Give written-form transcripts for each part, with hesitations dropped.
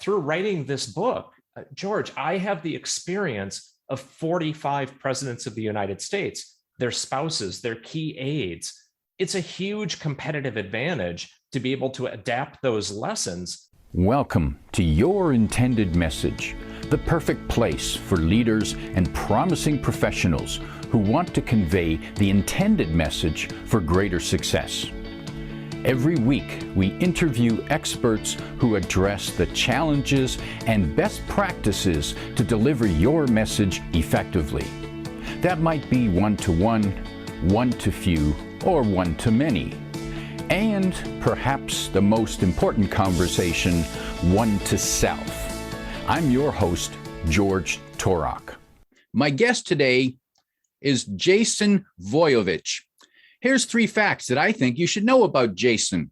through writing this book, George, I have the experience of 45 presidents of the United States, their spouses, their key aides. It's a huge competitive advantage to be able to adapt those lessons. Welcome to Your Intended Message, the perfect place for leaders and promising professionals who want to convey the intended message for greater success. Every week, we interview experts who address the challenges and best practices to deliver your message effectively. That might be one-to-one, one-to-few, or one-to-many. And perhaps the most important conversation, one-to-self. I'm your host, George Torok. My guest today is Jason Voiovich. Here's 3 facts that I think you should know about Jason.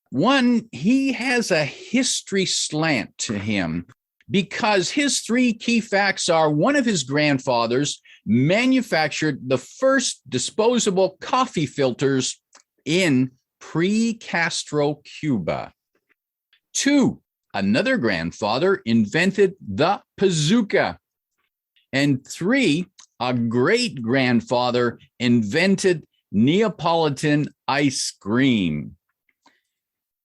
1, he has a history slant to him because his 3 key facts are: one of his grandfathers manufactured the first disposable coffee filters in pre-Castro Cuba. 2, another grandfather invented the bazooka. And 3, a great-grandfather invented Neapolitan ice cream.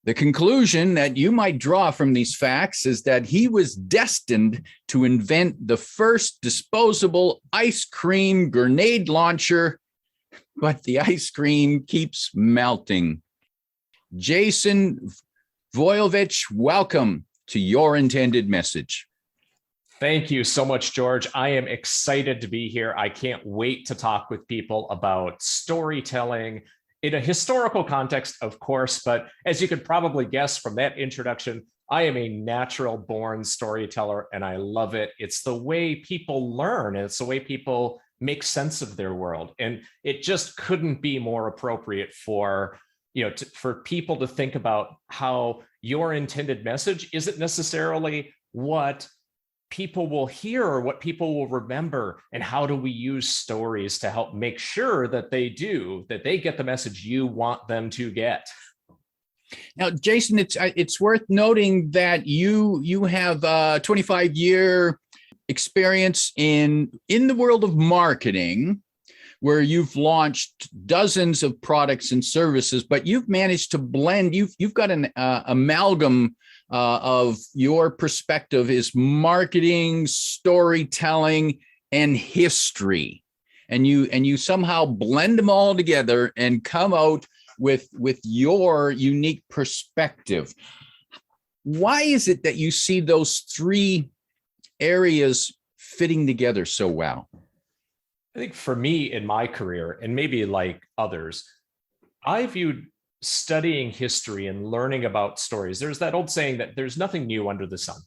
The conclusion that you might draw from these facts is that he was destined to invent the first disposable ice cream grenade launcher, but the ice cream keeps melting. Jason Voiovich, welcome to Your Intended Message. Thank you so much, George. I am excited to be here. I can't wait to talk with people about storytelling in a historical context, of course, but as you could probably guess from that introduction, I am a natural born storyteller and I love it. It's the way people learn and it's the way people make sense of their world. And it just couldn't be more appropriate for for people to think about how your intended message isn't necessarily what people will hear or what people will remember, and how do we use stories to help make sure that they get the message you want them to get. Now, Jason, it's worth noting that you have a 25-year experience in the world of marketing, where you've launched dozens of products and services, but you've managed to blend. You've got an amalgam of your perspective is marketing, storytelling, and history, and you somehow blend them all together and come out with your unique perspective. Why is it that you see those 3 areas fitting together so well? I think for me in my career, and maybe like others, I viewed studying history and learning about stories. There's that old saying that there's nothing new under the sun.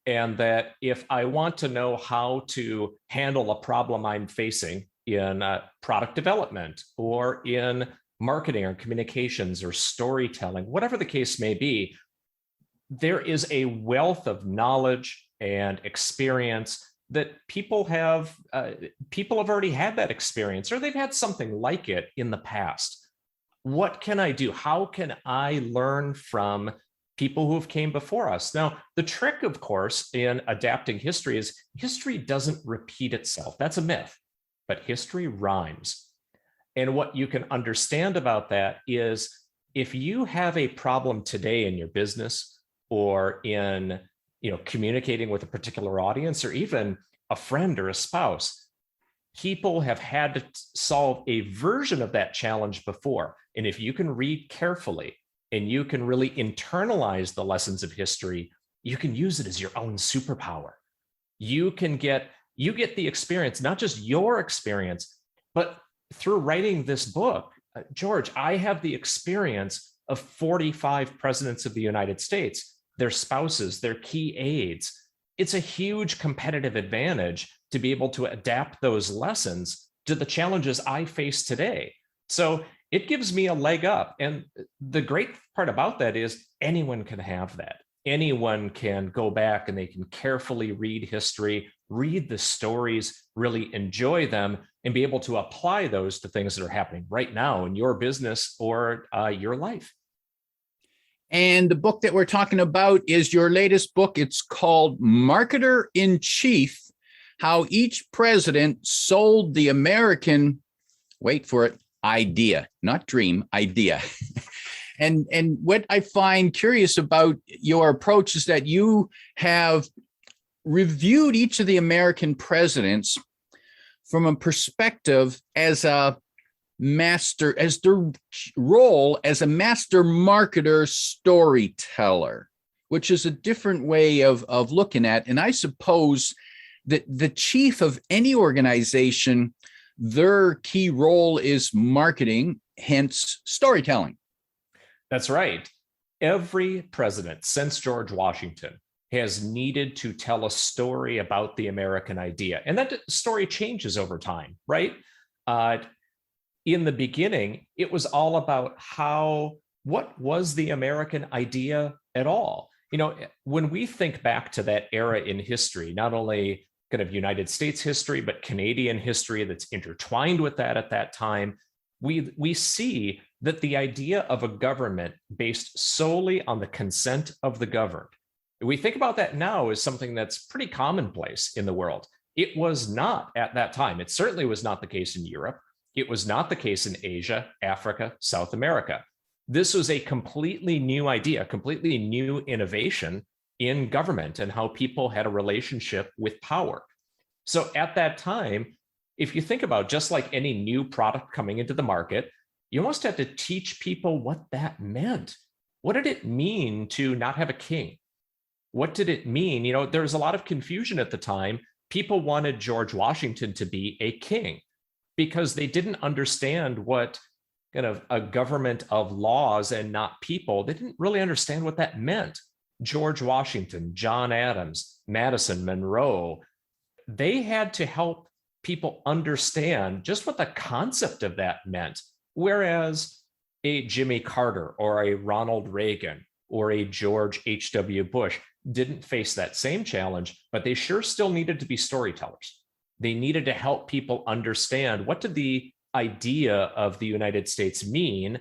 And that if I want to know how to handle a problem I'm facing in product development or in marketing or communications or storytelling, whatever the case may be, there is a wealth of knowledge and experience that people have already had that experience, or they've had something like it in the past. What can I do? How can I learn from people who have came before us? Now, the trick, of course, in adapting history is history doesn't repeat itself. That's a myth, but history rhymes. And what you can understand about that is if you have a problem today in your business or in communicating with a particular audience or even a friend or a spouse, people have had to solve a version of that challenge before. And if you can read carefully and you can really internalize the lessons of history, you can use it as your own superpower. You get the experience, not just your experience, but through writing this book, George, I have the experience of 45 presidents of the United States, their spouses, their key aides. It's a huge competitive advantage to be able to adapt those lessons to the challenges I face today. So it gives me a leg up. And the great part about that is anyone can have that. Anyone can go back and they can carefully read history, read the stories, really enjoy them, and be able to apply those to things that are happening right now in your business or your life. And the book that we're talking about is your latest book. It's called Marketer in Chief: How Each President Sold the American, wait for it, idea, not dream, idea. And what I find curious about your approach is that you have reviewed each of the American presidents from a perspective as a master, as their role as a master marketer storyteller, which is a different way of looking at. And I suppose that the chief of any organization, their key role is marketing, hence storytelling. That's right. Every president since George Washington has needed to tell a story about the American idea. And that story changes over time, right? In the beginning, it was all about what was the American idea at all? You know, when we think back to that era in history, not only kind of United States history, but Canadian history that's intertwined with that at that time, we see that the idea of a government based solely on the consent of the governed. We think about that now as something that's pretty commonplace in the world. It was not at that time. It certainly was not the case in Europe. It was not the case in Asia, Africa, South America. This was a completely new idea, completely new innovation in government and how people had a relationship with power. So at that time, if you think about just like any new product coming into the market, you almost had to teach people what that meant. What did it mean to not have a king? What did it mean? You know, there was a lot of confusion at the time. People wanted George Washington to be a king because they didn't understand what kind of a government of laws and not people. They didn't really understand what that meant. George Washington, John Adams, Madison, Monroe, they had to help people understand just what the concept of that meant. Whereas a Jimmy Carter or a Ronald Reagan or a George H.W. Bush didn't face that same challenge, but they sure still needed to be storytellers. They needed to help people understand what did the idea of the United States mean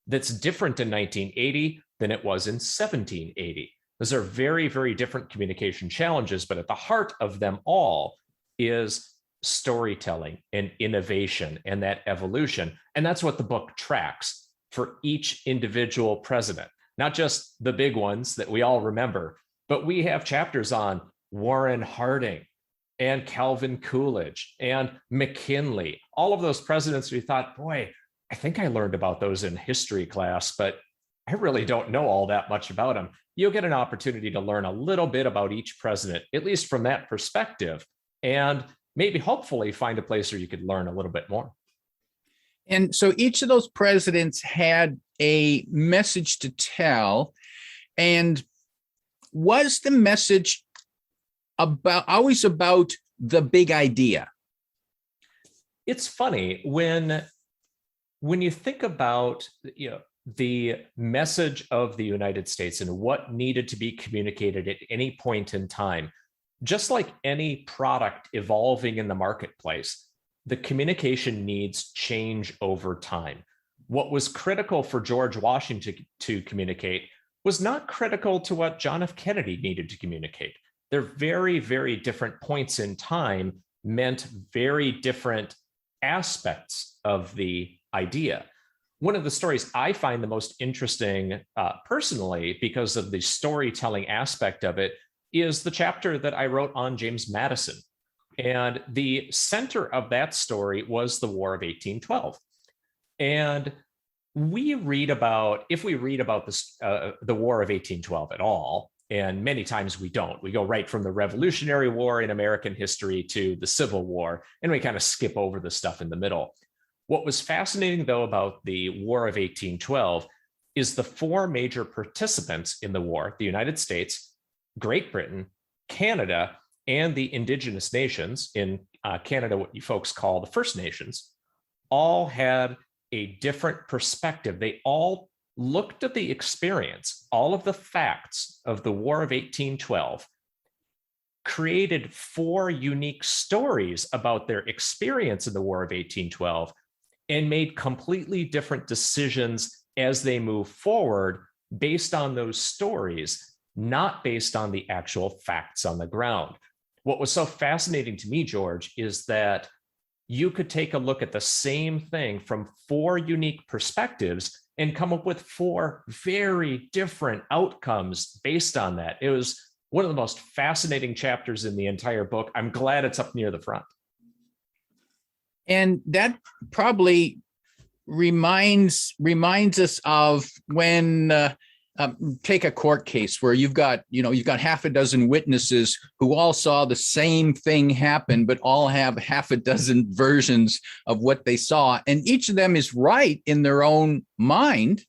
that's different in 1980 than it was in 1780. Those are very, very different communication challenges, but at the heart of them all is storytelling and innovation and that evolution. And that's what the book tracks for each individual president, not just the big ones that we all remember, but we have chapters on Warren Harding and Calvin Coolidge and McKinley, all of those presidents. We thought, boy, I think I learned about those in history class, but I really don't know all that much about them. You'll get an opportunity to learn a little bit about each president, at least from that perspective, and maybe hopefully find a place where you could learn a little bit more. And so each of those presidents had a message to tell. And was the message always about the big idea? It's funny when you think about, you know, the message of the United States and what needed to be communicated at any point in time. Just like any product evolving in the marketplace, the communication needs change over time. What was critical for George Washington to communicate was not critical to what John F. Kennedy needed to communicate. They're very, very different points in time, meant very different aspects of the idea. One of the stories I find the most interesting personally, because of the storytelling aspect of it, is the chapter that I wrote on James Madison. And the center of that story was the War of 1812. And we read about, if we read about this, the War of 1812 at all, and many times we don't, we go right from the Revolutionary War in American history to the Civil War, and we kind of skip over the stuff in the middle. What was fascinating, though, about the War of 1812 is the four major participants in the war: the United States, Great Britain, Canada, and the indigenous nations, in Canada, what you folks call the First Nations, all had a different perspective. They all looked at the experience, all of the facts of the War of 1812, created four unique stories about their experience in the War of 1812, and made completely different decisions as they move forward based on those stories, not based on the actual facts on the ground. What was so fascinating to me, George, is that you could take a look at the same thing from 4 unique perspectives and come up with 4 very different outcomes based on that. It was one of the most fascinating chapters in the entire book. I'm glad it's up near the front. And that probably reminds us of when take a court case where you've got half a dozen witnesses who all saw the same thing happen, but all have half a dozen versions of what they saw, and each of them is right in their own mind.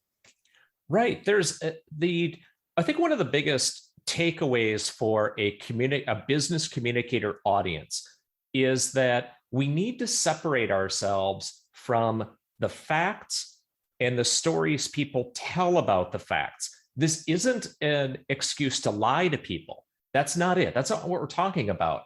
Right. There's I think one of the biggest takeaways for a business communicator audience is that we need to separate ourselves from the facts and the stories people tell about the facts. This isn't an excuse to lie to people. That's not it. That's not what we're talking about.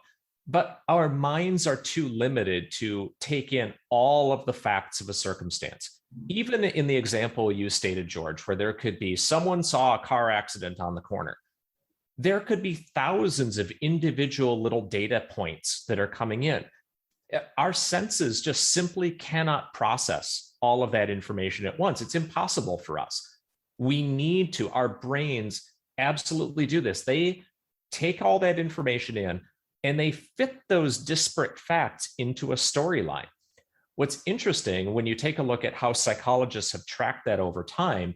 But our minds are too limited to take in all of the facts of a circumstance. Even in the example you stated, George, where there could be someone saw a car accident on the corner, there could be thousands of individual little data points that are coming in. Our senses just simply cannot process all of that information at once. It's impossible for us. Our brains absolutely do this. They take all that information in and they fit those disparate facts into a storyline. What's interesting when you take a look at how psychologists have tracked that over time,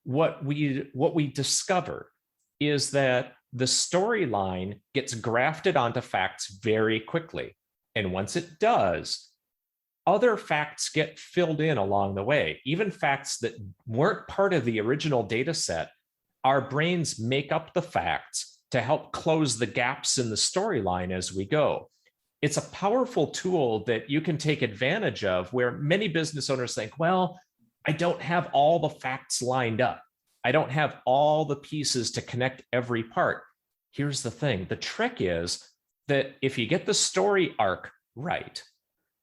what we discover is that the storyline gets grafted onto facts very quickly. And once it does, other facts get filled in along the way, even facts that weren't part of the original data set. Our brains make up the facts to help close the gaps in the storyline as we go. It's a powerful tool that you can take advantage of, where many business owners think, well, I don't have all the facts lined up. I don't have all the pieces to connect every part. Here's the thing. The trick is that if you get the story arc right,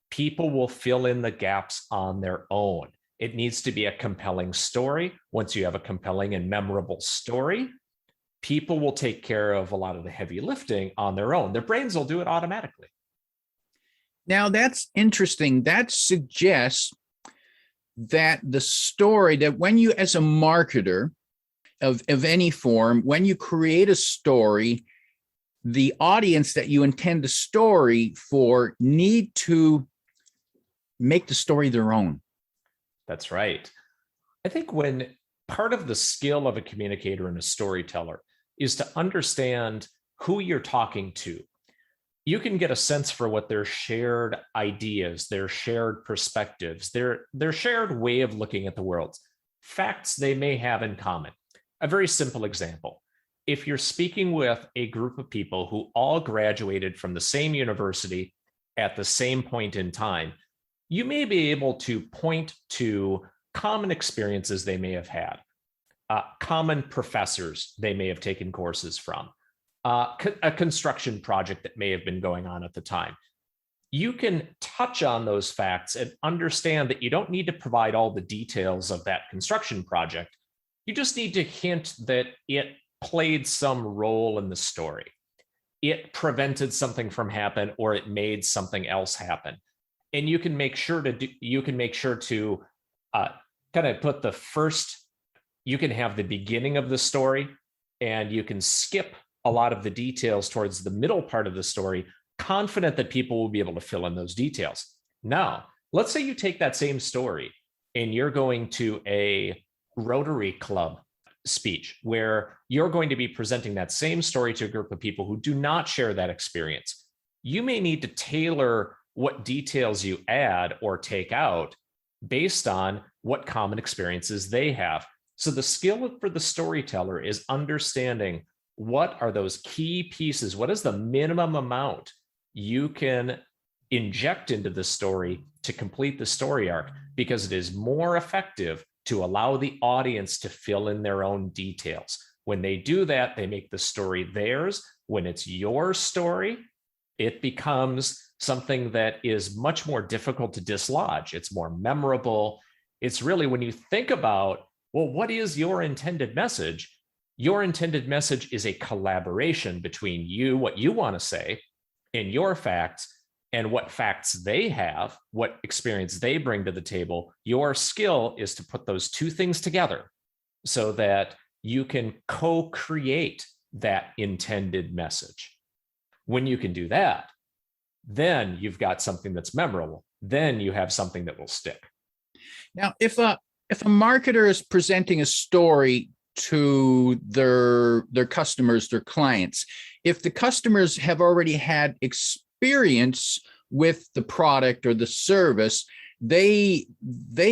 people will fill in the gaps on their own. It needs to be a compelling story. Once you have a compelling and memorable story, people will take care of a lot of the heavy lifting on their own. Their brains will do it automatically. Now, that's interesting. That suggests that the story, that when you, as a marketer of any form, when you create a story, the audience that you intend the story for need to make the story their own. That's right. I think when part of the skill of a communicator and a storyteller is to understand who you're talking to. You can get a sense for what their shared ideas, their shared perspectives, their shared way of looking at the world, facts they may have in common. A very simple example. If you're speaking with a group of people who all graduated from the same university at the same point in time, you may be able to point to common experiences they may have had, common professors they may have taken courses from, a construction project that may have been going on at the time. You can touch on those facts and understand that you don't need to provide all the details of that construction project. You just need to hint that it played some role in the story. It prevented something from happening, or it made something else happen. And you can make sure to kind of put you can have the beginning of the story, and you can skip a lot of the details towards the middle part of the story, confident that people will be able to fill in those details. Now, let's say you take that same story and you're going to a Rotary Club speech where you're going to be presenting that same story to a group of people who do not share that experience. You may need to tailor what details you add or take out based on what common experiences they have. So the skill for the storyteller is understanding what are those key pieces, what is the minimum amount you can inject into the story to complete the story arc, because it is more effective to allow the audience to fill in their own details. When they do that, they make the story theirs. When it's your story, it becomes something that is much more difficult to dislodge. It's more memorable. It's really, when you think about Well, what is your intended message? Your intended message is a collaboration between you, what you want to say, and your facts, and what facts they have, what experience they bring to the table. Your skill is to put those two things together so that you can co-create that intended message. When you can do that, then you've got something that's memorable. Then you have something that will stick. Now, if a marketer is presenting a story to their customers, their clients, if the customers have already had experience with the product or the service, they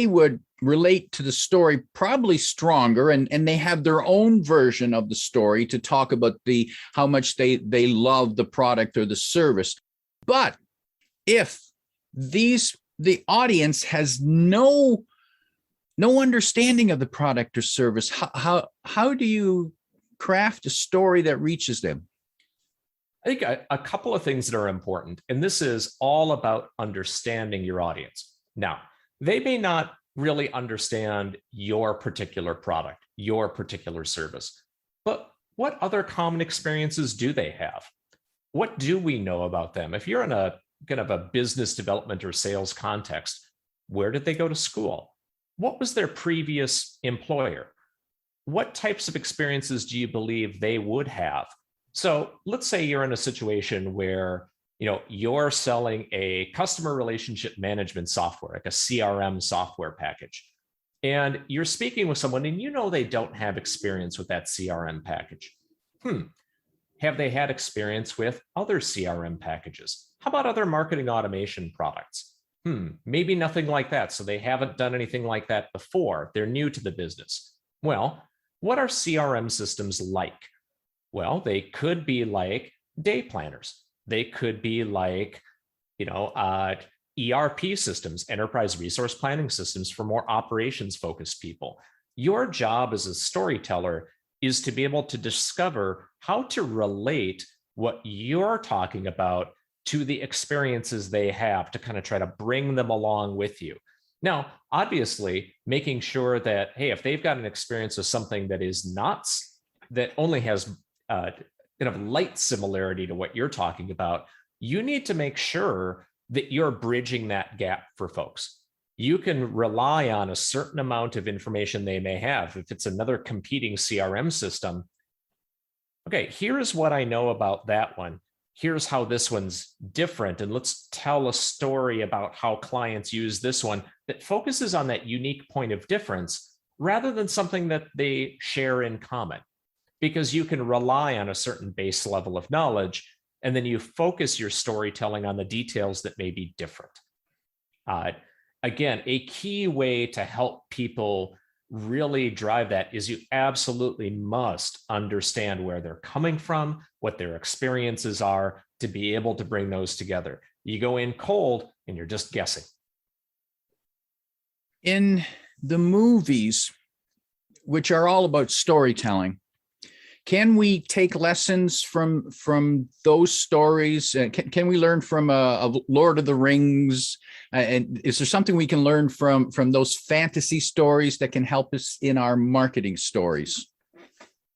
would relate to the story probably stronger, and they have their own version of the story to talk about how much they love the product or the service. But if the audience has no understanding of the product or service, how do you craft a story that reaches them? I think a couple of things that are important, and this is all about understanding your audience. Now, they may not really understand your particular product, your particular service, but what other common experiences do they have? What do we know about them? If you're in a kind of a business development or sales context, where did they go to school? What was their previous employer? What types of experiences do you believe they would have? So let's say you're in a situation where you're selling a customer relationship management software, like a CRM software package, and you're speaking with someone and they don't have experience with that CRM package. Have they had experience with other CRM packages? How about other marketing automation products? Maybe nothing like that. So they haven't done anything like that before. They're new to the business. Well, what are CRM systems like? Well, they could be like day planners. They could be like, ERP systems, enterprise resource planning systems for more operations focused people. Your job as a storyteller is to be able to discover how to relate what you're talking about to the experiences they have, to kind of try to bring them along with you. Now, obviously, making sure that, hey, if they've got an experience of something that only has kind of light similarity to what you're talking about, you need to make sure that you're bridging that gap for folks. You can rely on a certain amount of information they may have. If it's another competing CRM system, okay, here's what I know about that one. Here's how this one's different. And let's tell a story about how clients use this one that focuses on that unique point of difference rather than something that they share in common. Because you can rely on a certain base level of knowledge, and then you focus your storytelling on the details that may be different. Again, a key way to help people really drive that is you absolutely must understand where they're coming from, what their experiences are, to be able to bring those together. You go in cold and you're just guessing. In the movies, which are all about storytelling, can we take lessons from those stories? Can we learn from a Lord of the Rings? And is there something we can learn from those fantasy stories that can help us in our marketing stories?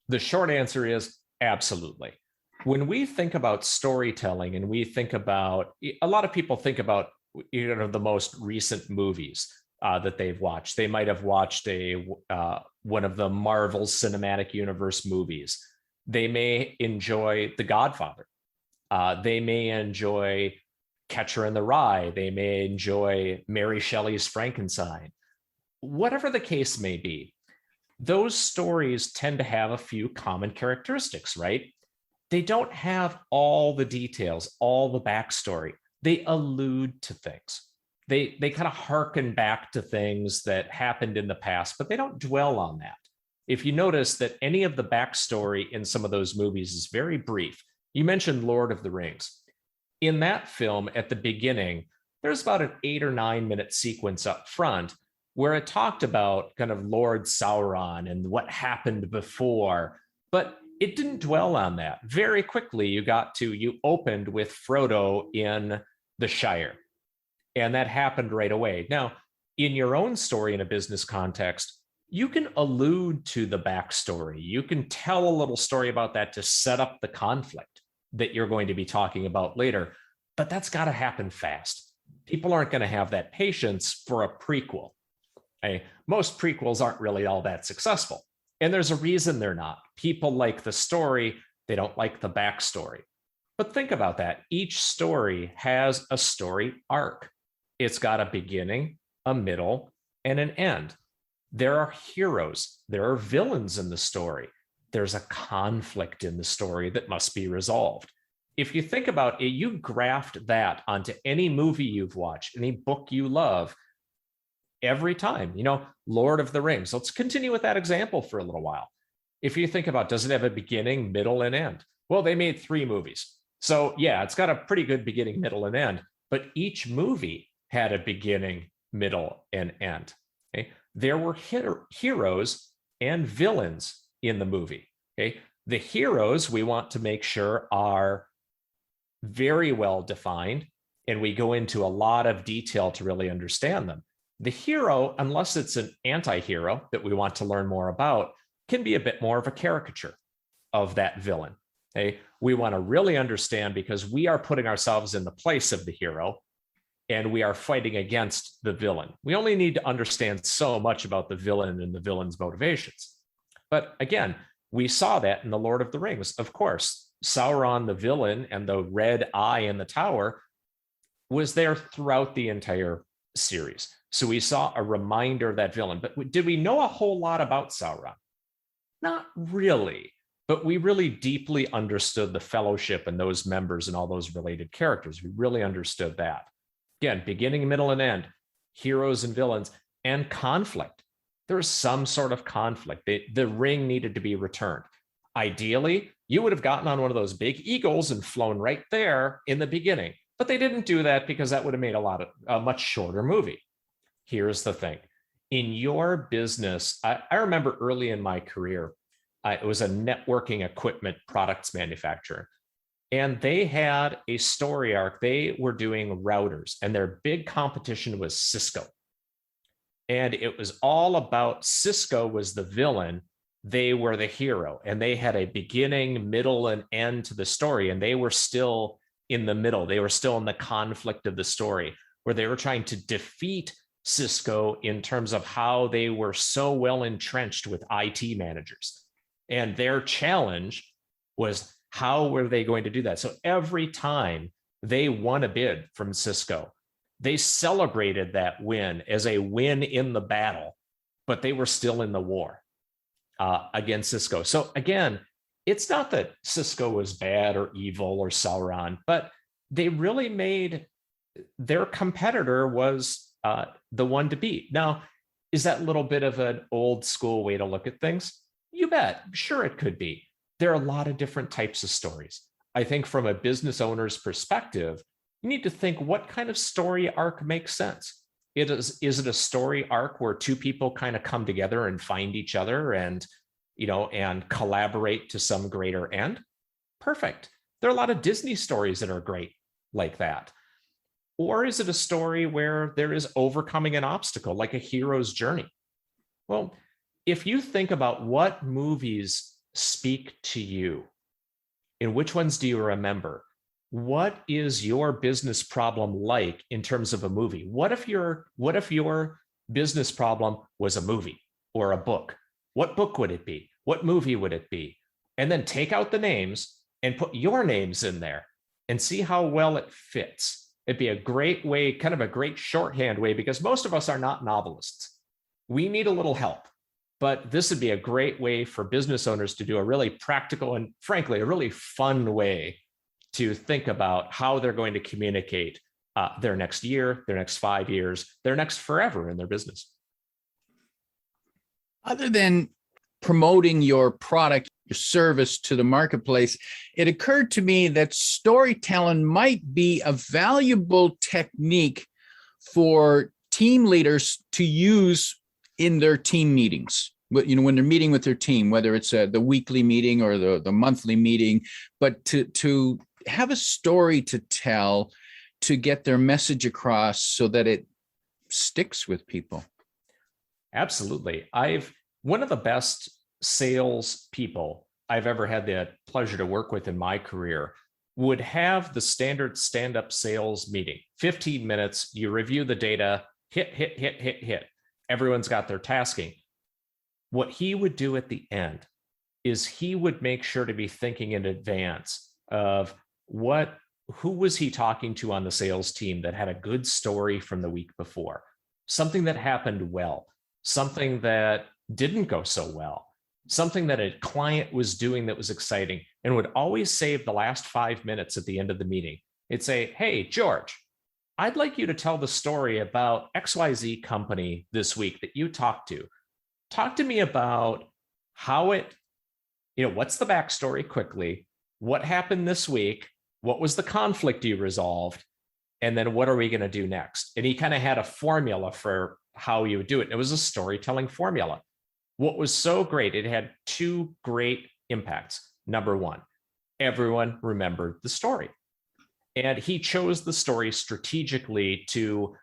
The short answer is absolutely. When we think about storytelling, and we think about, a lot of people think about the most recent movies that they've watched. They might have watched one of the Marvel Cinematic Universe movies. They may enjoy The Godfather. They may enjoy Catcher in the Rye. They may enjoy Mary Shelley's Frankenstein. Whatever the case may be, those stories tend to have a few common characteristics, right? They don't have all the details, all the backstory. They allude to things. They kind of hearken back to things that happened in the past, but they don't dwell on that. If you notice that any of the backstory in some of those movies is very brief. You mentioned Lord of the Rings. In that film, at the beginning, there's about an 8 or 9 minute sequence up front where it talked about kind of Lord Sauron and what happened before, but it didn't dwell on that. Very quickly, you opened with Frodo in the Shire, and that happened right away. Now, in your own story in a business context, you can allude to the backstory. You can tell a little story about that to set up the conflict that you're going to be talking about later, but that's got to happen fast. People aren't going to have that patience for a prequel. Most prequels aren't really all that successful, and there's a reason they're not. People like the story, they don't like the backstory. But think about that. Each story has a story arc. It's got a beginning, a middle, and an end. There are heroes, there are villains in the story. There's a conflict in the story that must be resolved. If you think about it, you graft that onto any movie you've watched, any book you love, every time, Lord of the Rings. Let's continue with that example for a little while. If you think about, does it have a beginning, middle, and end? Well, they made 3 movies. So yeah, it's got a pretty good beginning, middle, and end, but each movie had a beginning, middle, and end. Okay? There were heroes and villains in the movie. Okay? The heroes we want to make sure are very well defined, and we go into a lot of detail to really understand them. The hero, unless it's an anti-hero that we want to learn more about, can be a bit more of a caricature of that villain. Okay? We want to really understand, because we are putting ourselves in the place of the hero and we are fighting against the villain. We only need to understand so much about the villain and the villain's motivations. But again, we saw that in the Lord of the Rings. Of course, Sauron, the villain, and the red eye in the tower was there throughout the entire series. So we saw a reminder of that villain. But did we know a whole lot about Sauron? Not really. But we really deeply understood the fellowship and those members and all those related characters. We really understood that. Again, beginning, middle, and end, heroes and villains, and conflict. There's some sort of conflict. The ring needed to be returned. Ideally, you would have gotten on one of those big eagles and flown right there in the beginning. But they didn't do that because that would have made a much shorter movie. Here's the thing. In your business, I remember early in my career, it was a networking equipment products manufacturer. And they had a story arc. They were doing routers, and their big competition was Cisco. And it was all about Cisco was the villain. They were the hero, and they had a beginning, middle, and end to the story. And they were still in the middle. They were still in the conflict of the story, where they were trying to defeat Cisco in terms of how they were so well entrenched with IT managers. And their challenge was, how were they going to do that? So every time they won a bid from Cisco, they celebrated that win as a win in the battle, but they were still in the war against Cisco. So again, it's not that Cisco was bad or evil or Sauron, but they really made their competitor was the one to beat. Now, is that a little bit of an old school way to look at things? You bet. Sure, it could be. There are a lot of different types of stories. I think from a business owner's perspective, you need to think, what kind of story arc makes sense? Is it a story arc where 2 people kind of come together and find each other and collaborate to some greater end? Perfect. There are a lot of Disney stories that are great like that. Or is it a story where there is overcoming an obstacle, like a hero's journey? Well, if you think about what movies speak to you, and which ones do you remember? What is your business problem like in terms of a movie? What if your business problem was a movie or a book? What book would it be? What movie would it be? And then take out the names and put your names in there and see how well it fits. It'd be a great way, kind of a great shorthand way, because most of us are not novelists. We need a little help. But this would be a great way for business owners to do a really practical and, frankly, a really fun way to think about how they're going to communicate their next year, their next 5 years, their next forever in their business. Other than promoting your product, your service to the marketplace, it occurred to me that storytelling might be a valuable technique for team leaders to use in their team meetings, when they're meeting with their team, whether it's the weekly meeting or the monthly meeting, but to have a story to tell to get their message across so that it sticks with people. Absolutely. One of the best sales people I've ever had the pleasure to work with in my career would have the standard stand-up sales meeting. 15 minutes, you review the data, hit, hit, hit, hit, hit. Everyone's got their tasking. What he would do at the end is he would make sure to be thinking in advance of who was he talking to on the sales team that had a good story from the week before, something that happened well, something that didn't go so well, something that a client was doing that was exciting, and would always save the last 5 minutes at the end of the meeting. It'd say, hey, George, I'd like you to tell the story about XYZ company this week that you talked to. Talk to me about how what's the backstory quickly? What happened this week? What was the conflict you resolved? And then what are we going to do next? And he kind of had a formula for how you would do it. It was a storytelling formula. What was so great, it had two great impacts. Number one, everyone remembered the story. And he chose the story strategically to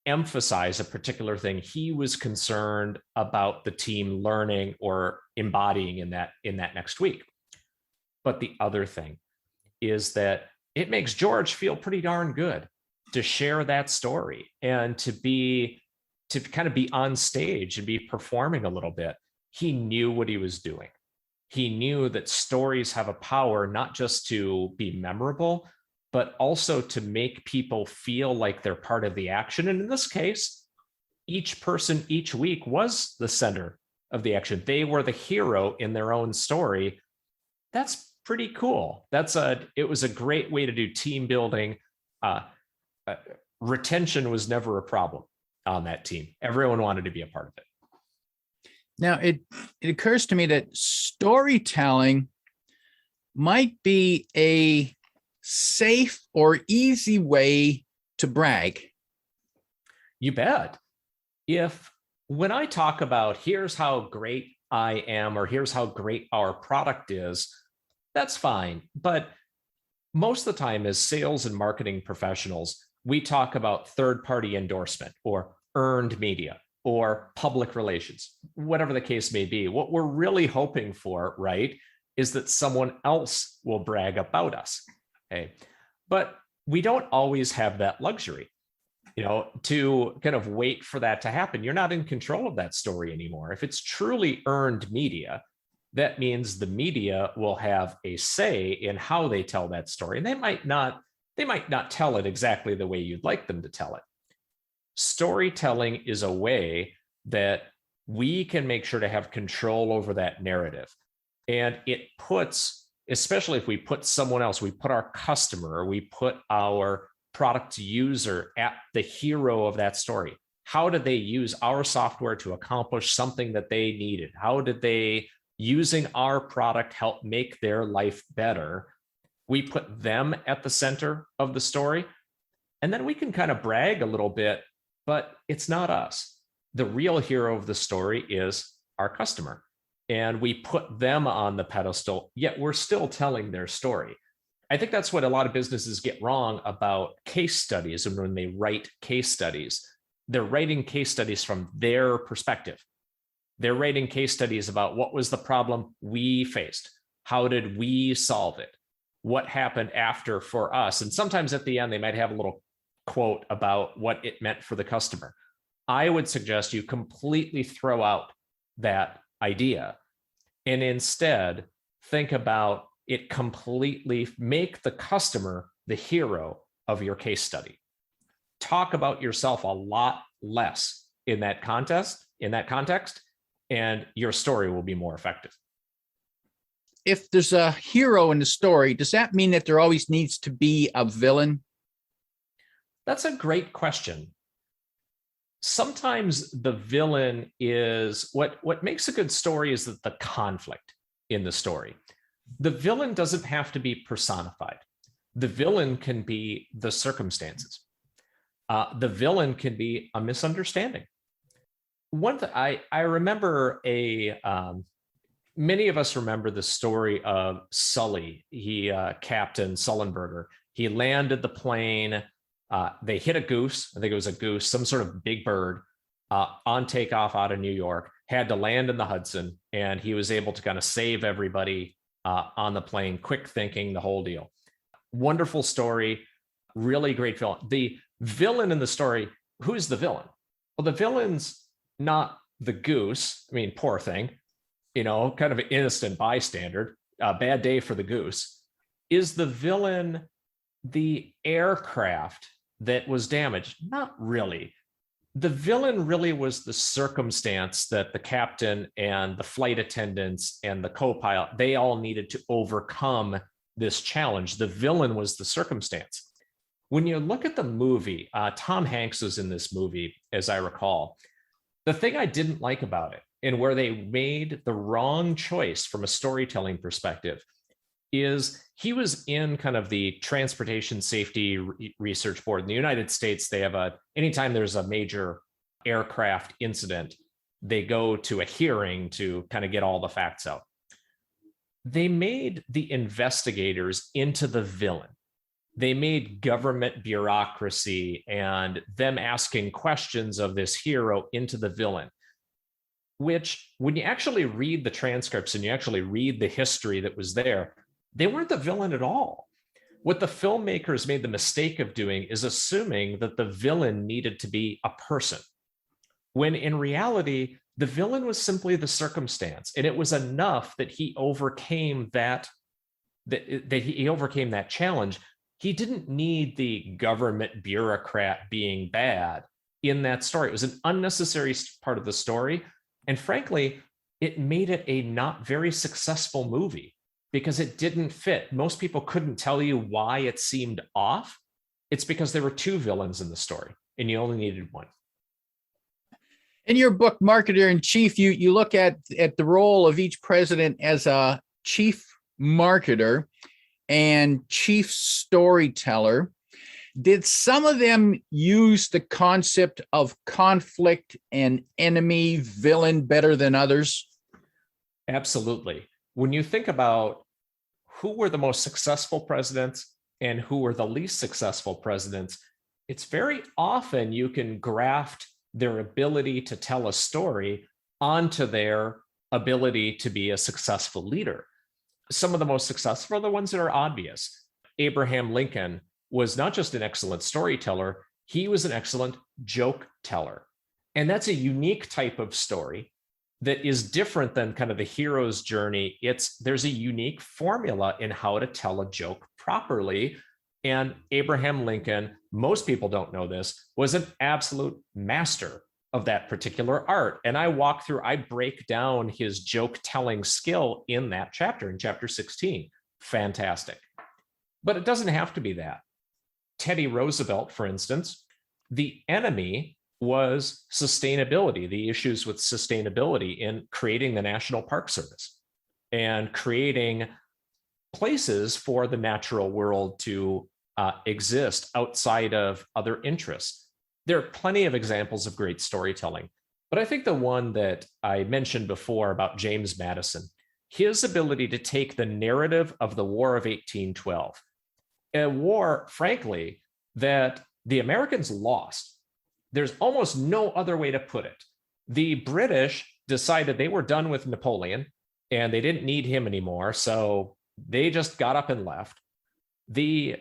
emphasize a particular thing he was concerned about the team learning or embodying in that next week. But the other thing is that it makes George feel pretty darn good to share that story and to kind of be on stage and be performing a little bit. He knew what he was doing. He knew that stories have a power not just to be memorable, but also to make people feel like they're part of the action. And in this case, each person each week was the center of the action. They were the hero in their own story. That's pretty cool. It was a great way to do team building. Retention was never a problem on that team. Everyone wanted to be a part of it. Now, it occurs to me that storytelling might be a safe or easy way to brag. You bet. When I talk about here's how great I am, or here's how great our product is, that's fine. But most of the time as sales and marketing professionals, we talk about third-party endorsement or earned media or public relations, whatever the case may be. What we're really hoping for, right, is that someone else will brag about us. Okay. But we don't always have that luxury, to kind of wait for that to happen. You're not in control of that story anymore. If it's truly earned media, that means the media will have a say in how they tell that story. And they might not tell it exactly the way you'd like them to tell it. Storytelling is a way that we can make sure to have control over that narrative. And it puts, especially if we put someone else, we put our customer, we put our product user at the hero of that story. How did they use our software to accomplish something that they needed? How did they, using our product, help make their life better? We put them at the center of the story. And then we can kind of brag a little bit, but it's not us. The real hero of the story is our customer. And we put them on the pedestal, yet we're still telling their story. I think that's what a lot of businesses get wrong about case studies. And when they write case studies, they're writing case studies from their perspective. They're writing case studies about what was the problem we faced? How did we solve it? What happened after for us? And sometimes at the end, they might have a little quote about what it meant for the customer. I would suggest you completely throw out that idea and instead think about it completely. Make the customer the hero of your case study. Talk about yourself a lot less in that context, and your story will be more effective. If there's a hero in the story, does that mean that there always needs to be a villain? That's a great question. Sometimes the villain is what makes a good story is that the conflict in the story. The villain doesn't have to be personified. The villain can be the circumstances. The villain can be a misunderstanding. One thing I remember many of us remember the story of Sully. Captain Sullenberger. He landed the plane. They hit a goose. I think it was a goose, some sort of big bird, on takeoff out of New York. had to land in the Hudson, and he was able to kind of save everybody on the plane. Quick thinking, the whole deal. Wonderful story, really great film. The villain in the story, who's the villain? Well, the villain's not the goose. I mean, poor thing, kind of an innocent bystander. A bad day for the goose. Is the villain the aircraft that was damaged? Not really. The villain really was the circumstance that the captain and the flight attendants and the co-pilot, they all needed to overcome this challenge. The villain was the circumstance. When you look at the movie, Tom Hanks was in this movie, as I recall. The thing I didn't like about it, and where they made the wrong choice from a storytelling perspective, is he was in kind of the Transportation Safety Research Board. In the United States, they have anytime there's a major aircraft incident, they go to a hearing to kind of get all the facts out. They made the investigators into the villain. They made government bureaucracy and them asking questions of this hero into the villain, which when you actually read the transcripts and you actually read the history that was there, they weren't the villain at all. What the filmmakers made the mistake of doing is assuming that the villain needed to be a person, when in reality, the villain was simply the circumstance. And it was enough that he overcame that he overcame that challenge. He didn't need the government bureaucrat being bad in that story. It was an unnecessary part of the story. And frankly, it made it a not very successful movie because it didn't fit. Most people couldn't tell you why it seemed off. It's because there were two villains in the story and you only needed one. In your book, Marketer in Chief, you look at the role of each president as a chief marketer and chief storyteller. Did some of them use the concept of conflict and enemy villain better than others? Absolutely. When you think about who were the most successful presidents and who were the least successful presidents, it's very often you can graft their ability to tell a story onto their ability to be a successful leader. Some of the most successful are the ones that are obvious. Abraham Lincoln was not just an excellent storyteller, he was an excellent joke teller. And that's a unique type of story that is different than kind of the hero's journey. There's a unique formula in how to tell a joke properly. And Abraham Lincoln, most people don't know this, was an absolute master of that particular art. And I break down his joke telling skill in that chapter, in chapter 16. Fantastic. But it doesn't have to be that. Teddy Roosevelt, for instance, the enemy was sustainability, the issues with sustainability in creating the National Park Service and creating places for the natural world to exist outside of other interests. There are plenty of examples of great storytelling, but I think the one that I mentioned before about James Madison, his ability to take the narrative of the War of 1812, a war, frankly, that the Americans lost. There's almost no other way to put it. The British decided they were done with Napoleon and they didn't need him anymore, so they just got up and left. The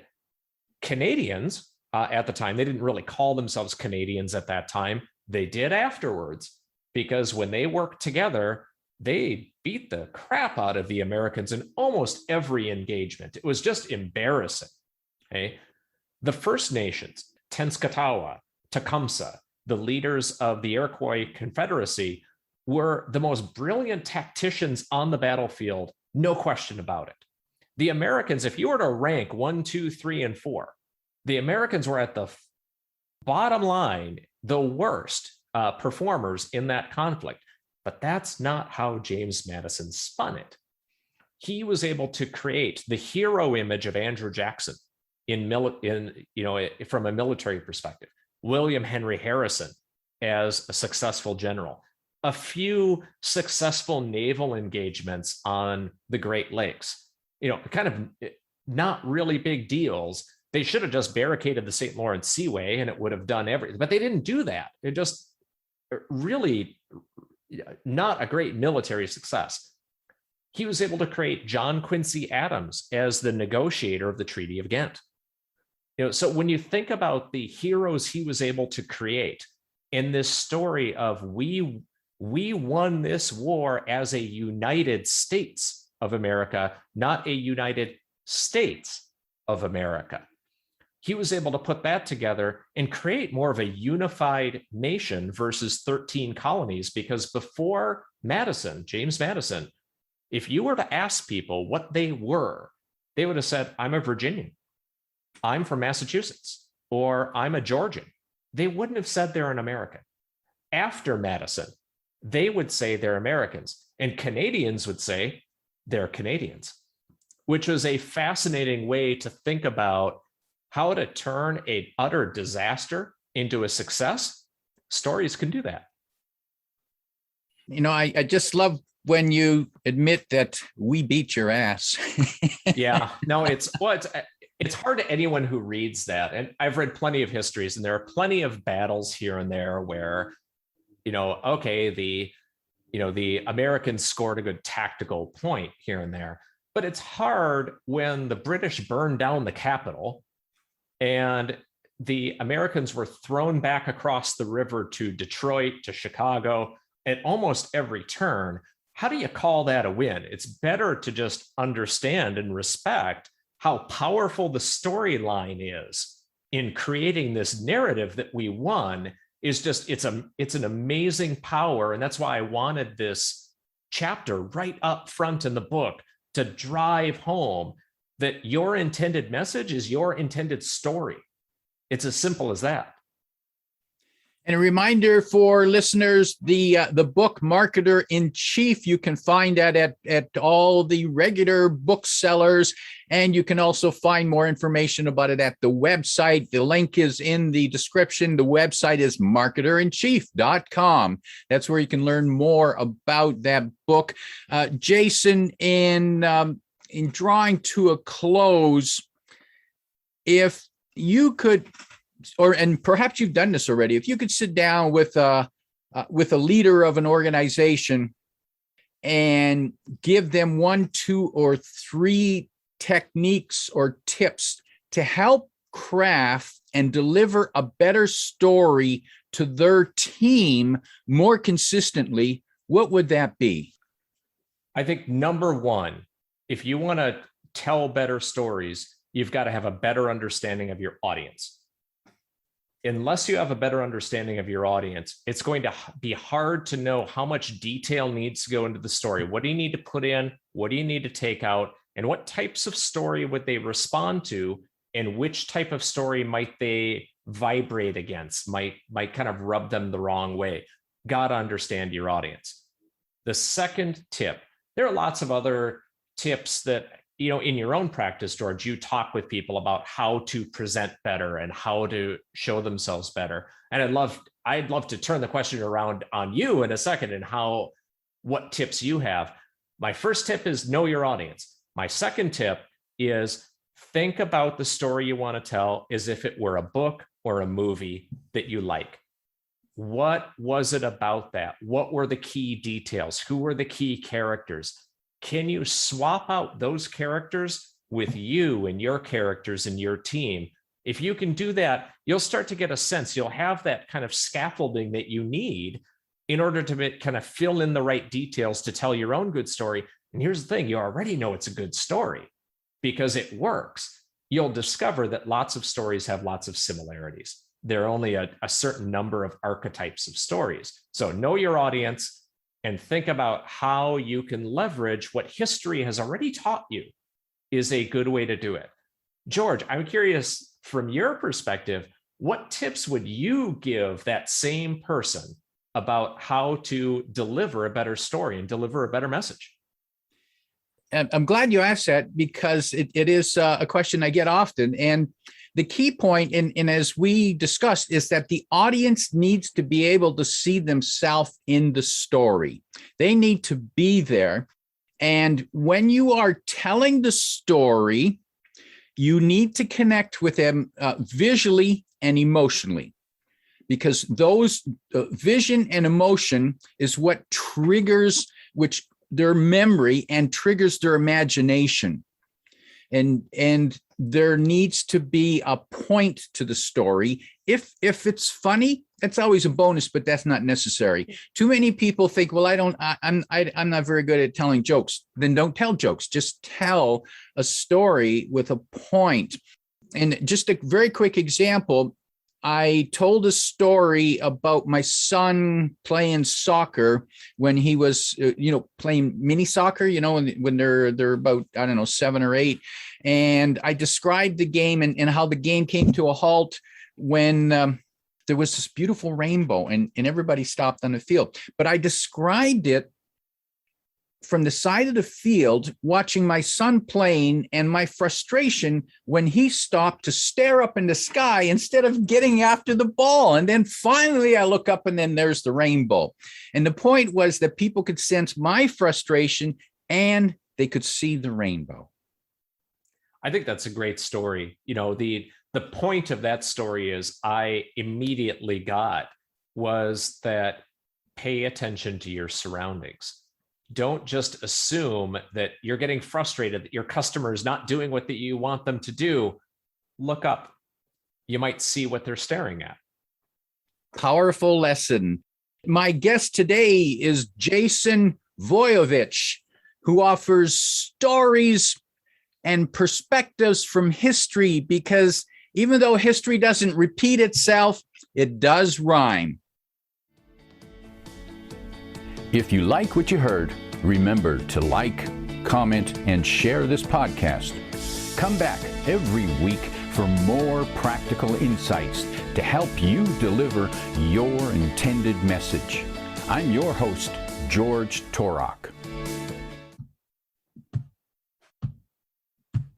Canadians at the time, they didn't really call themselves Canadians at that time. They did afterwards, because when they worked together, they beat the crap out of the Americans in almost every engagement. It was just embarrassing. Okay? The First Nations, Tenskwatawa, Tecumseh, the leaders of the Iroquois Confederacy, were the most brilliant tacticians on the battlefield, no question about it. The Americans, if you were to rank 1, 2, 3, and 4, the Americans were at the bottom line, the worst performers in that conflict. But that's not how James Madison spun it. He was able to create the hero image of Andrew Jackson from a military perspective. William Henry Harrison as a successful general. A few successful naval engagements on the Great Lakes. Kind of not really big deals. They should have just barricaded the St. Lawrence Seaway and it would have done everything. But they didn't do that. It just really not a great military success. He was able to create John Quincy Adams as the negotiator of the Treaty of Ghent. So when you think about the heroes he was able to create in this story of we won this war as a United States of America, not a United States of America. He was able to put that together and create more of a unified nation versus 13 colonies, because before Madison, James Madison, if you were to ask people what they were, they would have said, I'm a Virginian, I'm from Massachusetts, or I'm a Georgian. They wouldn't have said they're an American. After Madison, they would say they're Americans, and Canadians would say they're Canadians, which was a fascinating way to think about how to turn an utter disaster into a success. Stories can do that. I just love when you admit that we beat your ass. Yeah, no, it's hard to anyone who reads that. And I've read plenty of histories, and there are plenty of battles here and there where, okay, the Americans scored a good tactical point here and there, but it's hard when the British burned down the Capitol and the Americans were thrown back across the river to Detroit, to Chicago, at almost every turn. How do you call that a win? It's better to just understand and respect how powerful the storyline is in creating this narrative that we won. Is just, it's an amazing power. And that's why I wanted this chapter right up front in the book to drive home that your intended message is your intended story. It's as simple as that. And a reminder for listeners, the book Marketer in Chief, you can find that at all the regular booksellers, and you can also find more information about it at the website. The link is in the description. The website is marketerinchief.com. That's where you can learn more about that book. Jason, in drawing to a close, if you could, and perhaps you've done this already, if you could sit down with a leader of an organization and give them 1, 2, or 3 techniques or tips to help craft and deliver a better story to their team more consistently, what would that be? I think number one, if you want to tell better stories, you've got to have a better understanding of your audience. Unless you have a better understanding of your audience, it's going to be hard to know how much detail needs to go into the story. What do you need to put in? What do you need to take out? And what types of story would they respond to? And which type of story might they vibrate against, might kind of rub them the wrong way? Got to understand your audience. The second tip, there are lots of other tips that, in your own practice, George, you talk with people about how to present better and how to show themselves better. And I'd love to turn the question around on you in a second and what tips you have. My first tip is know your audience. My second tip is think about the story you want to tell as if it were a book or a movie that you like. What was it about that? What were the key details? Who were the key characters? Can you swap out those characters with you and your characters and your team? If you can do that, you'll start to get a sense. You'll have that kind of scaffolding that you need in order to kind of fill in the right details to tell your own good story. And here's the thing, you already know it's a good story because it works. You'll discover that lots of stories have lots of similarities. There are only a certain number of archetypes of stories. So know your audience and think about how you can leverage what history has already taught you is a good way to do it. George, I'm curious from your perspective, what tips would you give that same person about how to deliver a better story and deliver a better message? And I'm glad you asked that because it is a question I get often. And the key point, and as we discussed, is that the audience needs to be able to see themselves in the story. They need to be there. And when you are telling the story, you need to connect with them visually and emotionally. because those vision and emotion is what triggers their memory and triggers their imagination. And there needs to be a point to the story. If it's funny, that's always a bonus, but that's not necessary. Too many people think, well, I'm not very good at telling jokes. Then don't tell jokes. Just tell a story with a point. And just a very quick example, I told a story about my son playing soccer when he was, playing mini soccer, when they're about, 7 or 8. And I described the game and how the game came to a halt when there was this beautiful rainbow and everybody stopped on the field. But I described it from the side of the field, watching my son playing, and my frustration when he stopped to stare up in the sky instead of getting after the ball. And then finally I look up and then there's the rainbow. And the point was that people could sense my frustration and they could see the rainbow. I think that's a great story. The point of that story is I immediately got was that pay attention to your surroundings. Don't just assume that you're getting frustrated that your customer is not doing what you want them to do. Look up. You might see what they're staring at. Powerful lesson. My guest today is Jason Voiovich, who offers stories and perspectives from history, because even though history doesn't repeat itself, it does rhyme. If you like what you heard, remember to like, comment, and share this podcast. Come back every week for more practical insights to help you deliver your intended message. I'm your host, George Torok.